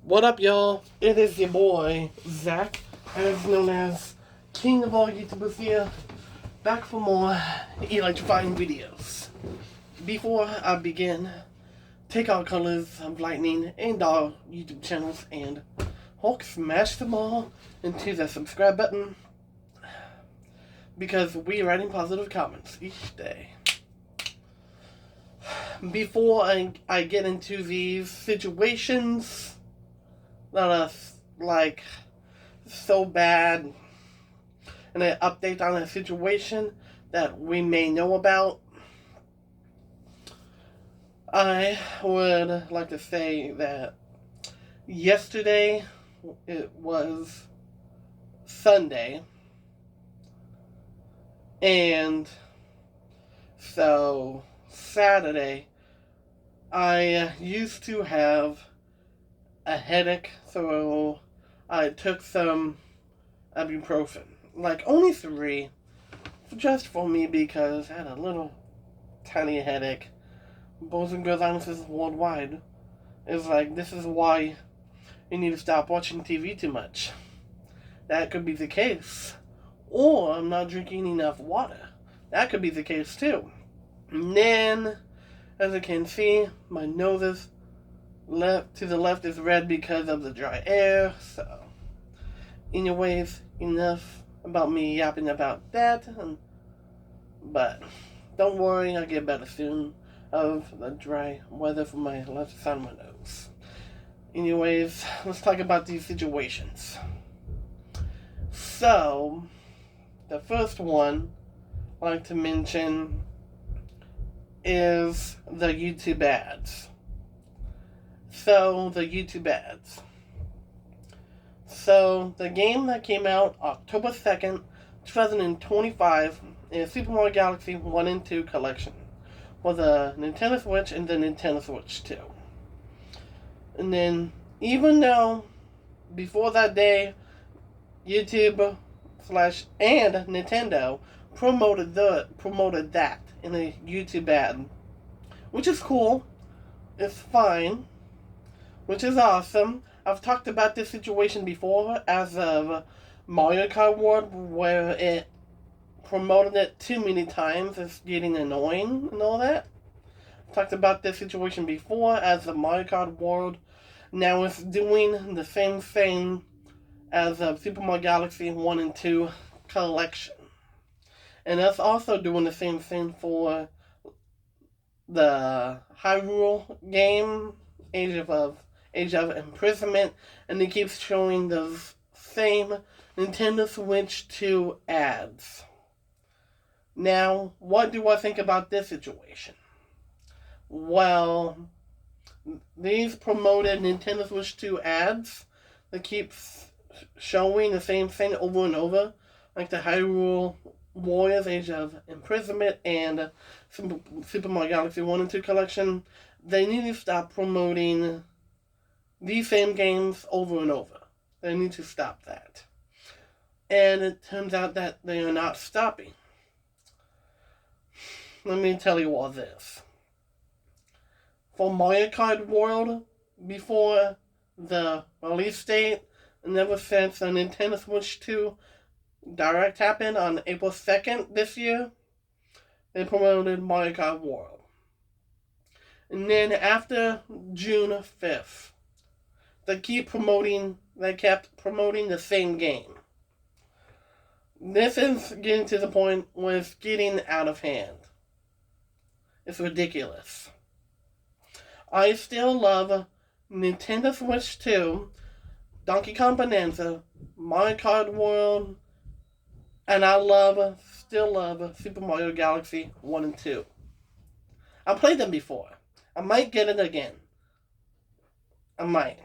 What up, y'all? It is your boy, Zach, as known as King of all YouTubers here, back for more electrifying videos. Before I begin, take our colors of lightning and our YouTube channels and Hulk smash them all into the subscribe button because we writing positive comments each day. Before I get into these situations that are like so bad and an update on a situation that we may know about, I would like to say that yesterday it was Sunday, and so Saturday I used to have a headache, so I took some ibuprofen. Like, only 3, just for me because I had a little tiny headache. Boys and girls honestly worldwide is like, this is why you need to stop watching TV too much. That could be the case. Or I'm not drinking enough water. That could be the case too. And then, as you can see, my nose is to the left is red because of the dry air. So, anyways, enough about me yapping about that. But don't worry, I'll get better soon of the dry weather from my left side of my nose. Anyways, let's talk about these situations. So, the first one I'd like to mention is the YouTube ads. So, the YouTube ads. So, the game that came out October 2nd, 2025 is Super Mario Galaxy 1 and 2 Collection for the Nintendo Switch and the Nintendo Switch 2. And then, even though before that day, YouTube and Nintendo promoted that in a YouTube ad, which is cool, it's fine, which is awesome. I've talked about this situation before as of Mario Kart World, where it promoted it too many times. It's getting annoying and all that. I've talked about this situation before as the Mario Kart World. Now it's doing the same thing as the Super Mario Galaxy 1 and 2 Collection. And that's also doing the same thing for the Hyrule game, Age of Imprisonment, and it keeps showing those same Nintendo Switch 2 ads. Now, what do I think about this situation? Well, these promoted Nintendo Switch 2 ads that keep showing the same thing over and over, like the Hyrule Warriors Age of Imprisonment and Super Mario Galaxy 1 and 2 Collection, they need to stop promoting these same games over and over. They need to stop that. And it turns out that they are not stopping. Let me tell you all this. For Mario Kart World, before the release date, and ever since the Nintendo Switch 2 Direct happened on April 2nd this year, they promoted Mario Kart World. And then after June 5th, they kept promoting the same game. This is getting to the point where it's getting out of hand. It's ridiculous. I still love Nintendo Switch 2, Donkey Kong Bonanza, Mario Kart World, and I still love Super Mario Galaxy 1 and 2. I played them before. I might get it again. I might.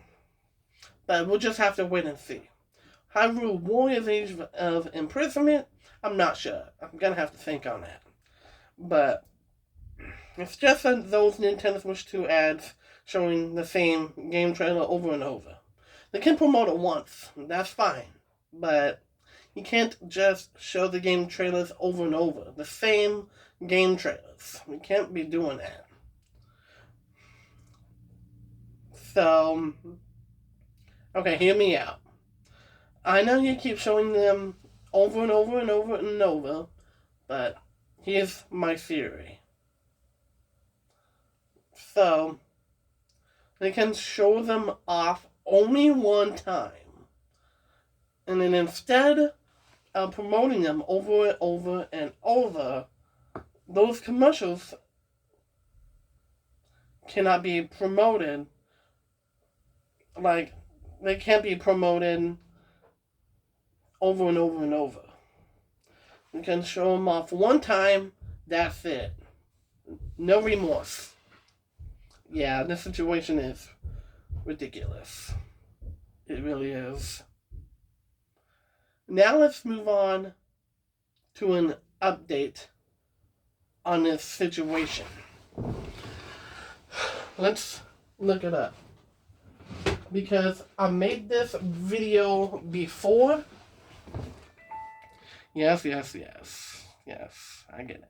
But we'll just have to wait and see. Hyrule Warriors Age of Imprisonment, I'm not sure. I'm going to have to think on that. But it's just those Nintendo Switch 2 ads showing the same game trailer over and over. They can promote it once. That's fine. But you can't just show the game trailers over and over. The same game trailers. We can't be doing that. So, Okay, hear me out. I know you keep showing them over and over and over and over, but here's my theory. So, they can show them off only one time. And then instead of promoting them over and over and over, those commercials cannot be promoted. Like, they can't be promoted over and over and over. You can show them off one time, that's it. No remorse. Yeah, this situation is ridiculous. It really is. Now let's move on to an update on this situation. Let's look it up. Because I made this video before. Yes, I get it.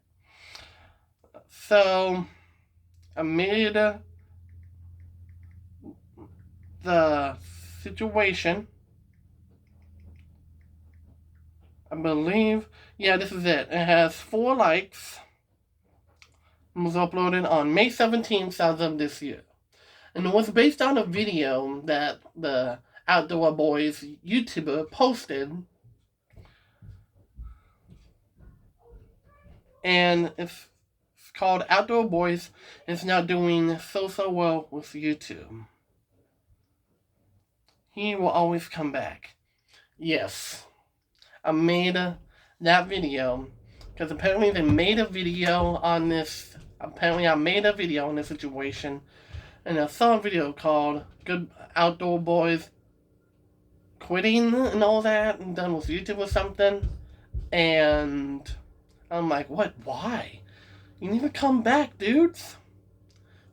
So, I made the situation, I believe, yeah, this is it. It has 4 likes. It was uploaded on May 17th as of this year. And it was based on a video that the Outdoor Boys YouTuber posted. And it's called Outdoor Boys. It's now doing so well with YouTube. He will always come back. Yes. I made that video because apparently they made a video on this. Apparently I made a video on this situation, and I saw a video called "Good Outdoor Boys Quitting" and all that, and done with YouTube or something. And I'm like, what? Why? You need to come back, dudes.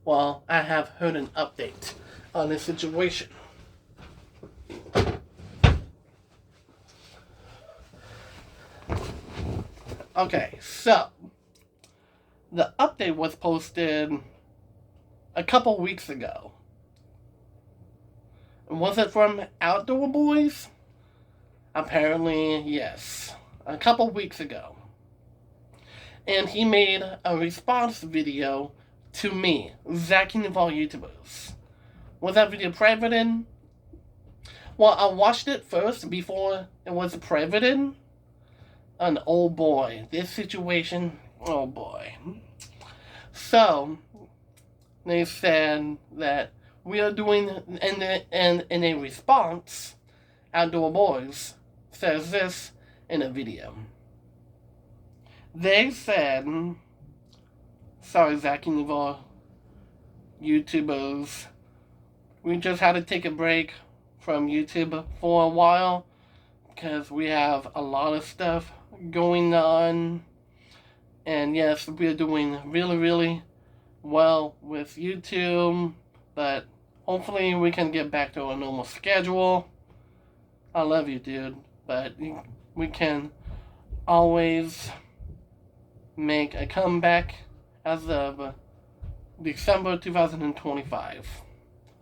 Well, I have heard an update on this situation. Okay, so the update was posted a couple weeks ago. Was it from Outdoor Boys? Apparently, yes. A couple weeks ago. And he made a response video to me, Zach King of all YouTubers. Was that video privated? Well, I watched it first before it was privated. And oh boy, this situation, oh boy. So, they said that we are doing, and in a response, Outdoor Boys says this in a video. They said, sorry Zach and all YouTubers, we just had to take a break from YouTube for a while because we have a lot of stuff going on. And yes, we're doing really well with YouTube, but hopefully we can get back to a normal schedule. I love you, dude, but we can always make a comeback as of December 2025,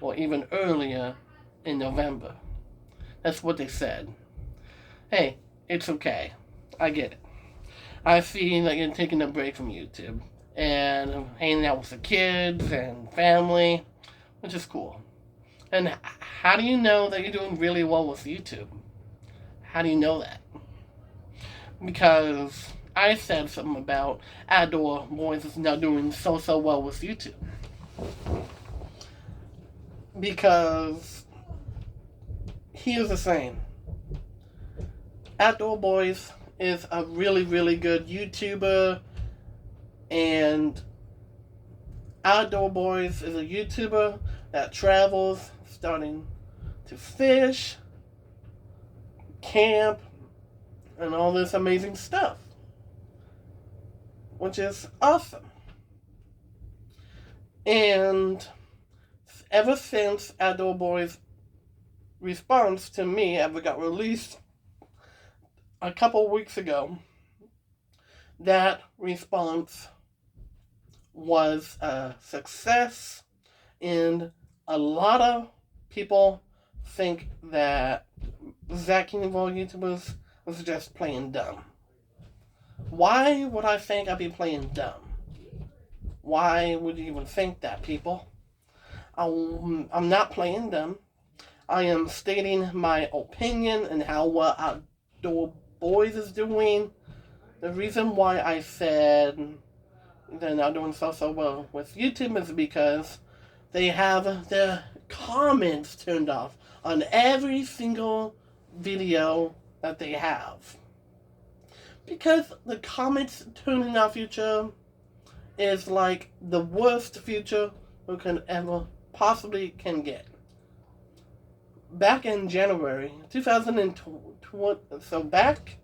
or even earlier in November. That's what they said. Hey, it's okay. I get it. I see that you're taking a break from YouTube and hanging out with the kids and family, which is cool. And how do you know that you're doing really well with YouTube? How do you know that? Because I said something about Outdoor Boys is now doing so well with YouTube. Because here's the thing. Outdoor Boys is a really good YouTuber, and Outdoor Boys is a YouTuber that travels, starting to fish, camp, and all this amazing stuff, which is awesome. And ever since Outdoor Boys' response to me ever got released a couple weeks ago, that response was a success, and a lot of people think that Zach and all YouTubers was just playing dumb. Why would I think I'd be playing dumb? Why would you even think that, people? I'm not playing dumb. I am stating my opinion and how well Outdoor Boys is doing. The reason why I said they're not doing so well with YouTube is because they have their comments turned off on every single video that they have. Because the comments turning off feature is like the worst feature you can ever possibly can get. Back in January 2020, so back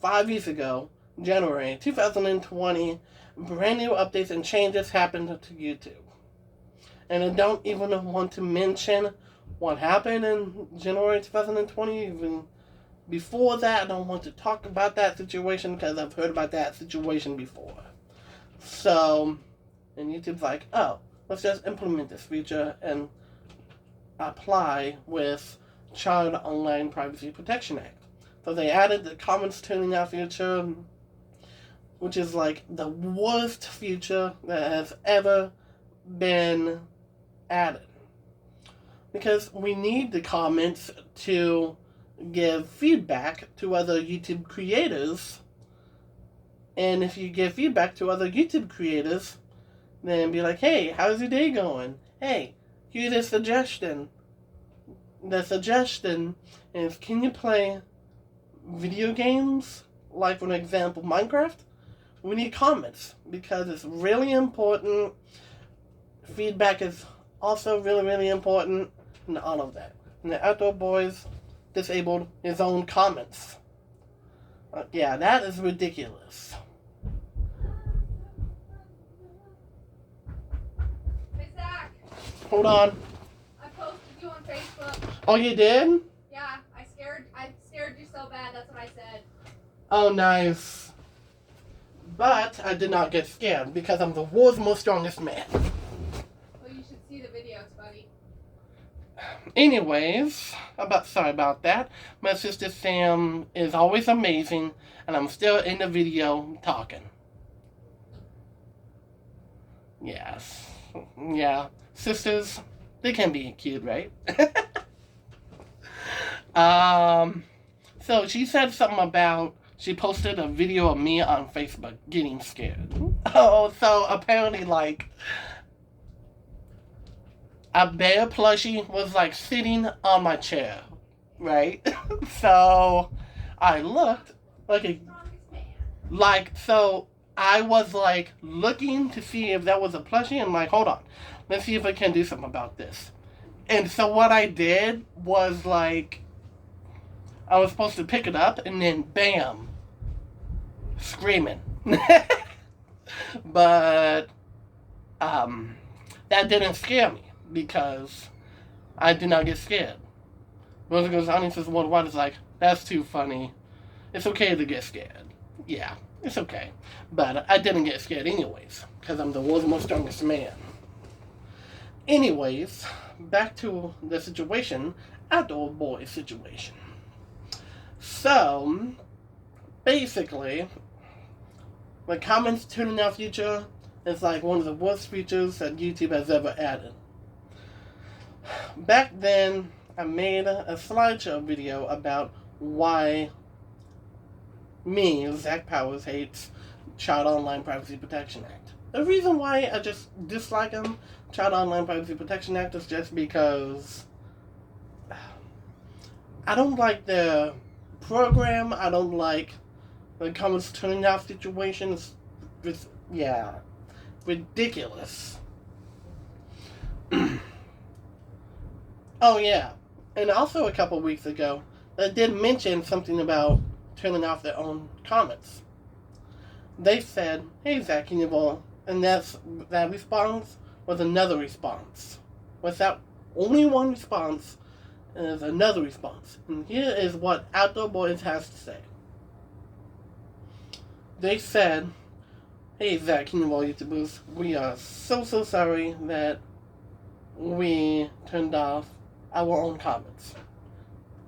5 years ago, January 2020, brand new updates and changes happened to YouTube. And I don't even want to mention what happened in January 2020. Even before that, I don't want to talk about that situation because I've heard about that situation before. So, and YouTube's like, oh, let's just implement this feature and apply with Child Online Privacy Protection Act. So they added the comments turning off feature, which is like the worst feature that has ever been added. Because we need the comments to give feedback to other YouTube creators. And if you give feedback to other YouTube creators, then be like, hey, how's your day going? Hey, here's a suggestion. The suggestion is, can you play video games? Like, for an example, Minecraft? We need comments because it's really important. Feedback is also really, really important, and all of that. And the Outdoor Boys disabled his own comments. Yeah, that is ridiculous. Hey, Zach. Hold on. I posted you on Facebook. Oh, you did? Yeah, I scared you so bad, that's what I said. Oh, nice. But I did not get scared because I'm the world's most strongest man. Well, you should see the videos, buddy. Anyways, sorry about that. My sister Sam is always amazing, and I'm still in the video talking. Yes. Yeah. Sisters, they can be cute, right? So she said something about she posted a video of me on Facebook getting scared. Oh, so apparently, like, a bear plushie was, like, sitting on my chair, right? So I looked so I was, like, looking to see if that was a plushie, and I'm like, hold on, let's see if I can do something about this. And so what I did was, like, I was supposed to pick it up, and then bam, screaming. But that didn't scare me because I did not get scared. Rose Goes Audiences Worldwide is like, that's too funny. It's okay to get scared. Yeah, it's okay. But I didn't get scared anyways because I'm the world's most strongest man. Anyways, back to the situation, Outdoor Boy situation. So, basically, the comments turning off feature is like one of the worst features that YouTube has ever added. Back then, I made a slideshow video about why me, Zach Powers, hates Child Online Privacy Protection Act. The reason why I just dislike him, Child Online Privacy Protection Act, is just because I don't like the program. I don't like the comments turning off situations. Yeah, ridiculous. Oh yeah, and also a couple weeks ago, they did mention something about turning off their own comments. They said, "Hey Zach, can you roll?" And that response was another response. Without only one response, and there's another response. And here is what Outdoor Boys has to say. They said, "Hey Zach, can you roll YouTubers? We are so sorry that we turned off our own comments.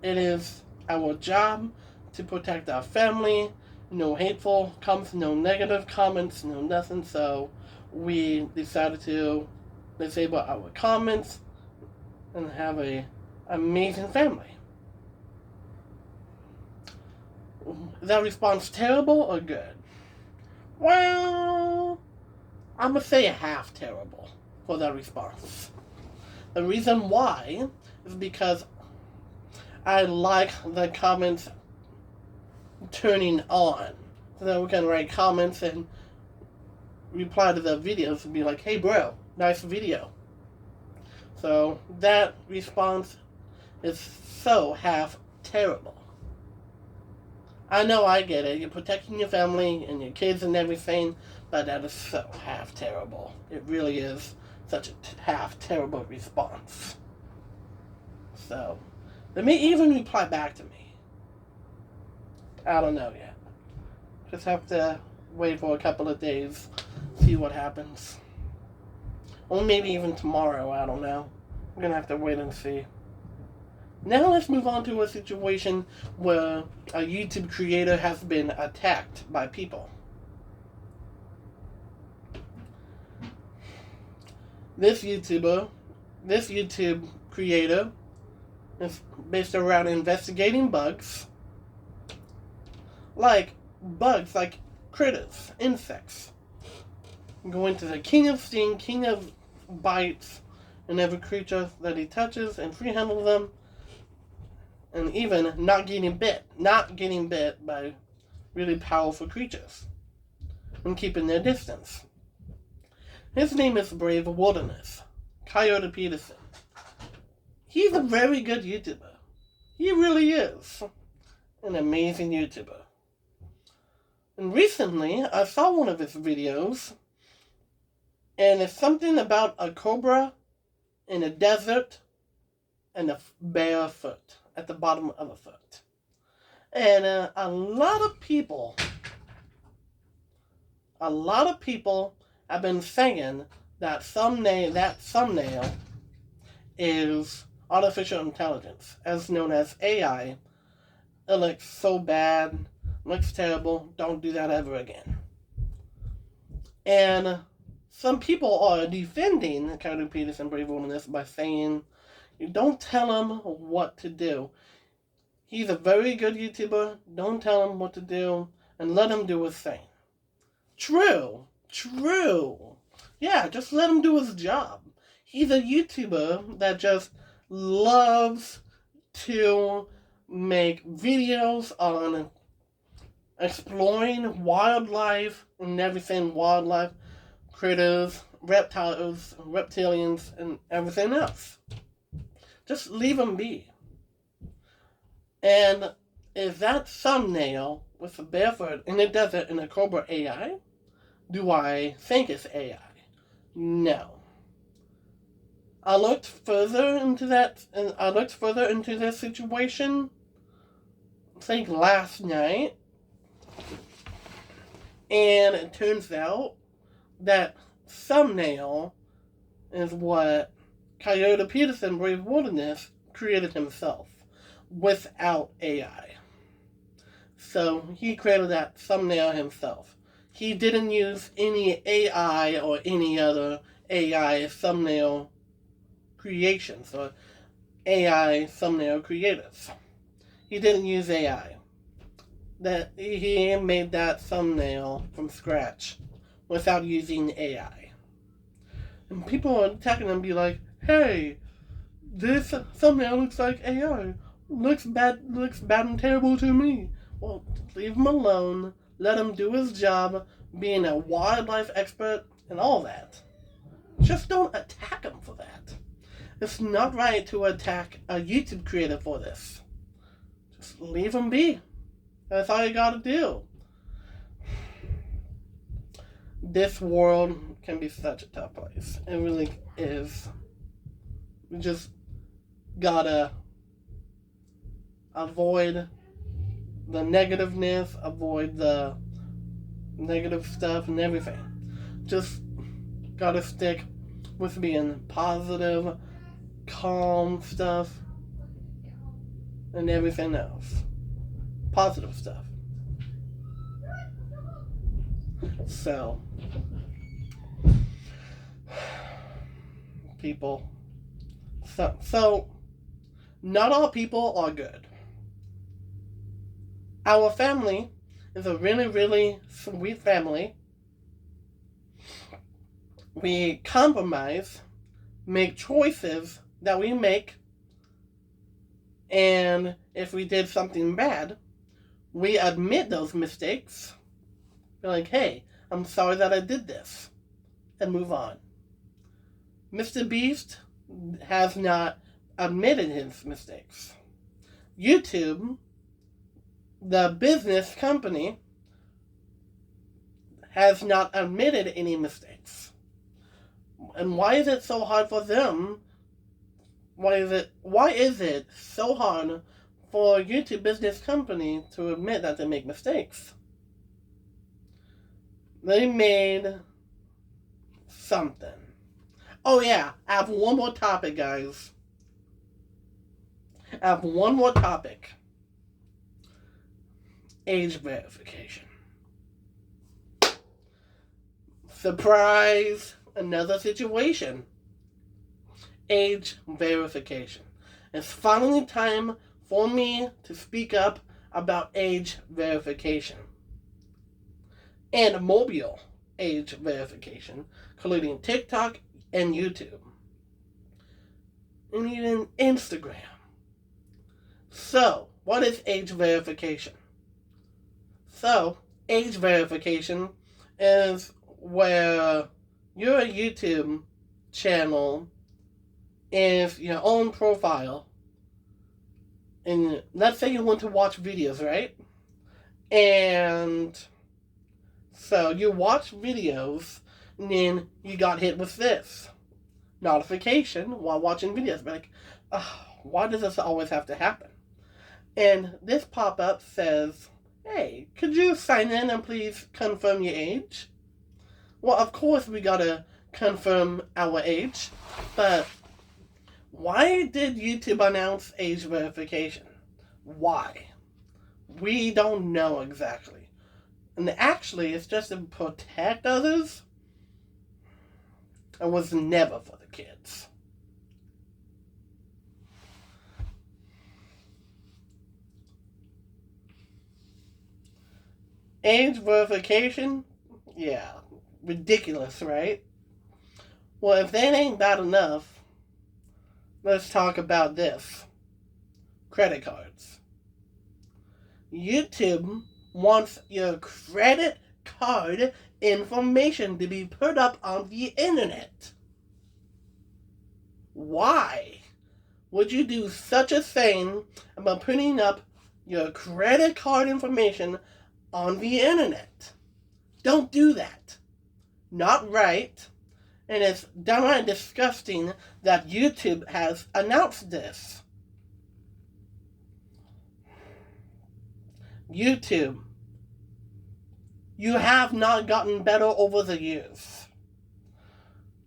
It is our job to protect our family. No hateful comments, no negative comments, no nothing. So we decided to disable our comments and have a amazing family. Is that response terrible or good? Well, I'm gonna say half terrible for that response. The reason why is because I like the comments turning on. So that we can write comments and reply to the videos and be like, hey bro, nice video. So that response is so half terrible. I know, I get it. You're protecting your family and your kids and everything, but that is so half terrible. It really is such a half terrible response. So, they may even reply back to me. I don't know yet. Just have to wait for a couple of days, see what happens. Or maybe even tomorrow, I don't know. I'm gonna have to wait and see. Now let's move on to a situation where a YouTube creator has been attacked by people. This YouTube creator is based around investigating bugs like critters, insects. Going to the king of sting, king of bites, and every creature that he touches and free handle them. And even not getting bit by really powerful creatures. And keeping their distance. His name is Brave Wilderness. Coyote Peterson. He's a very good YouTuber. He really is. An amazing YouTuber. And recently, I saw one of his videos. And it's something about a cobra in a desert and a bare foot. At the bottom of a foot. And a lot of people have been saying that thumbnail is artificial intelligence, as known as AI. It looks so bad, looks terrible, don't do that ever again. And some people are defending Coyote Peterson Brave Wilderness by saying, you don't tell him what to do. He's a very good YouTuber. Don't tell him what to do and let him do his thing. True. Yeah, just let him do his job. He's a YouTuber that just loves to make videos on exploring wildlife and everything wildlife, critters, reptiles, reptilians, and everything else. Just leave him be. And is that thumbnail with a barefoot in the desert in a cobra AI? Do I think it's AI? No. I looked further into this situation, I think last night, and it turns out that thumbnail is what Coyote Peterson Brave Wilderness created himself without AI. So he created that thumbnail himself. He didn't use any AI or any other AI thumbnail creations or AI thumbnail creators. He didn't use AI. That he made that thumbnail from scratch without using AI. And people are attacking him and be like, hey, this thumbnail looks like AI. Looks bad and terrible to me. Well, leave him alone. Let him do his job, being a wildlife expert and all that. Just don't attack him for that. It's not right to attack a YouTube creator for this. Just leave him be. That's all you gotta do. This world can be such a tough place. It really is. We just gotta avoid the negativeness, avoid the negative stuff and everything. Just gotta stick with being positive calm stuff, and everything else. Positive stuff. So, people. So, not all people are good. Our family is a really, really sweet family. We compromise, make choices that we make, and if we did something bad, we admit those mistakes. We're like, hey, I'm sorry that I did this, and move on. Mr. Beast has not admitted his mistakes. YouTube, the business company, has not admitted any mistakes. And why is it so hard for them? Why is it so hard for a YouTube business company to admit that they make mistakes? They made something. Oh yeah, I have one more topic, guys. I have one more topic. Age verification. Surprise! Another situation. Age verification. It's finally time for me to speak up about age verification. And mobile age verification, including TikTok and YouTube. And even Instagram. So, what is age verification? So, age verification is where your YouTube channel is your own profile. And let's say you want to watch videos, right? And so you watch videos, and then you got hit with this notification while watching videos. Like, why does this always have to happen? And this pop-up says, hey, could you sign in and please confirm your age? Well, of course we gotta confirm our age, but why did YouTube announce age verification? Why? We don't know exactly. And actually, it's just to protect others. It was never for the kids. Age verification? Yeah, ridiculous, right? Well, if that ain't bad enough, let's talk about this. Credit cards. YouTube wants your credit card information to be put up on the internet. Why would you do such a thing about putting up your credit card information on the internet? Don't do that. Not right. And it's downright disgusting that YouTube has announced this. YouTube, you have not gotten better over the years.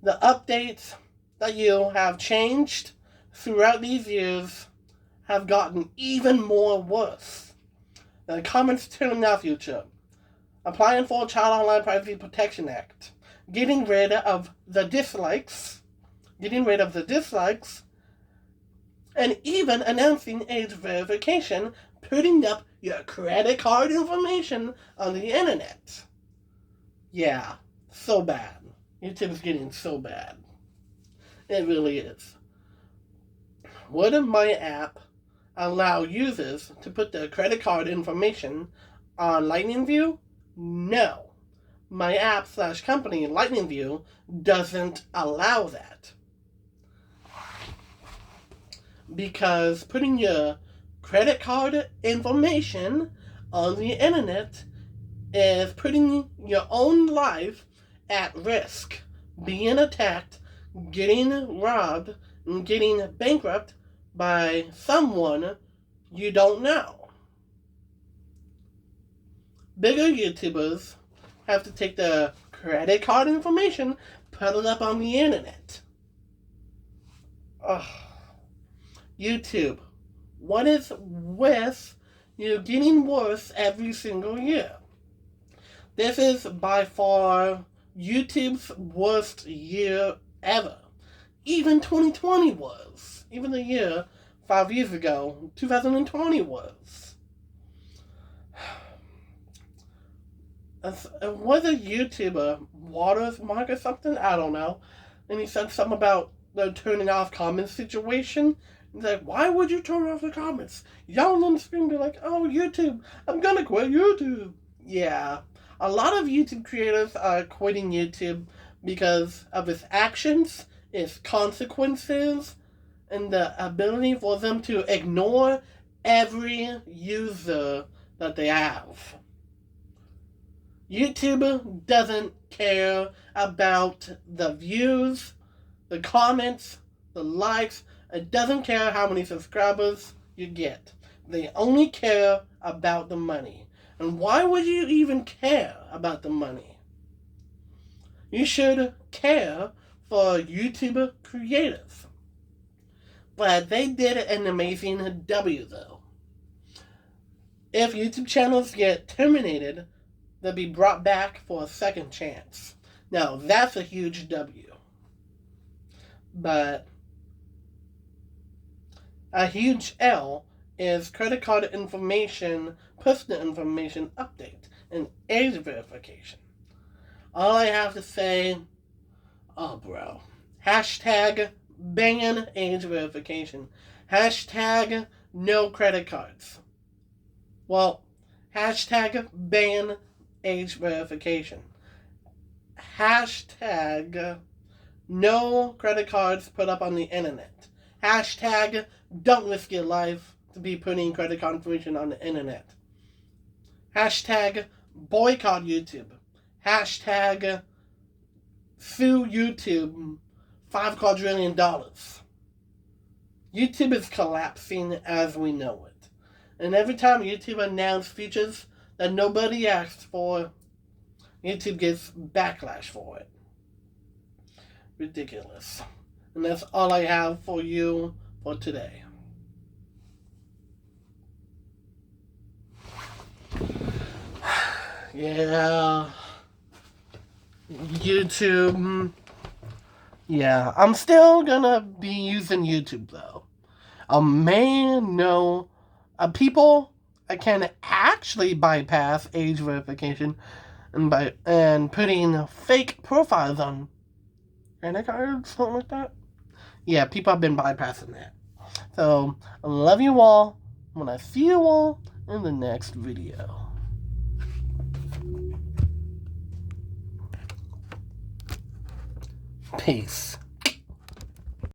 The updates that you have changed throughout these years have gotten even more worse. The comments to in the future. Applying for Child Online Privacy Protection Act. Getting rid of the dislikes. And even announcing age verification, putting up your credit card information on the internet. Yeah, so bad. YouTube's getting so bad. It really is. Would my app allow users to put their credit card information on Lightning View? No. My app/company, Lightning View, doesn't allow that. Because putting your credit card information on the internet is putting your own life at risk. Being attacked, getting robbed, and getting bankrupt by someone you don't know. Bigger YouTubers have to take the credit card information, put it up on the internet. Ugh. YouTube, what is with you getting worse every single year? This is by far YouTube's worst year ever. Even 2020 was. Even the year 5 years ago, 2020 was. Was a YouTuber, Watersmark or something? I don't know. And he said something about the turning off comments situation. He's like, why would you turn off the comments? Y'all on the screen be like, oh, YouTube, I'm gonna quit YouTube. Yeah. A lot of YouTube creators are quitting YouTube because of its actions, its consequences, and the ability for them to ignore every user that they have. YouTube doesn't care about the views, the comments, the likes. It doesn't care how many subscribers you get. They only care about the money. And why would you even care about the money? You should care for YouTube creators. But they did an amazing W, though. If YouTube channels get terminated, they'll be brought back for a second chance. Now, that's a huge W. But a huge L is credit card information, personal information update, and age verification. All I have to say, oh bro, hashtag ban age verification, hashtag no credit cards. Well, hashtag ban age verification, hashtag no credit cards put up on the internet, hashtag don't risk your life to be putting credit card information on the internet, hashtag boycott YouTube, hashtag sue YouTube $5 quadrillion. YouTube is collapsing as we know it. And every time YouTube announces features that nobody asked for, YouTube gets backlash for it. Ridiculous. And that's all I have for you for today. Yeah. YouTube. Yeah, I'm still gonna be using YouTube though. People can actually bypass age verification and putting fake profiles on credit cards, something like that. Yeah, people have been bypassing that. So, I love you all. I'm gonna see you all in the next video. Peace.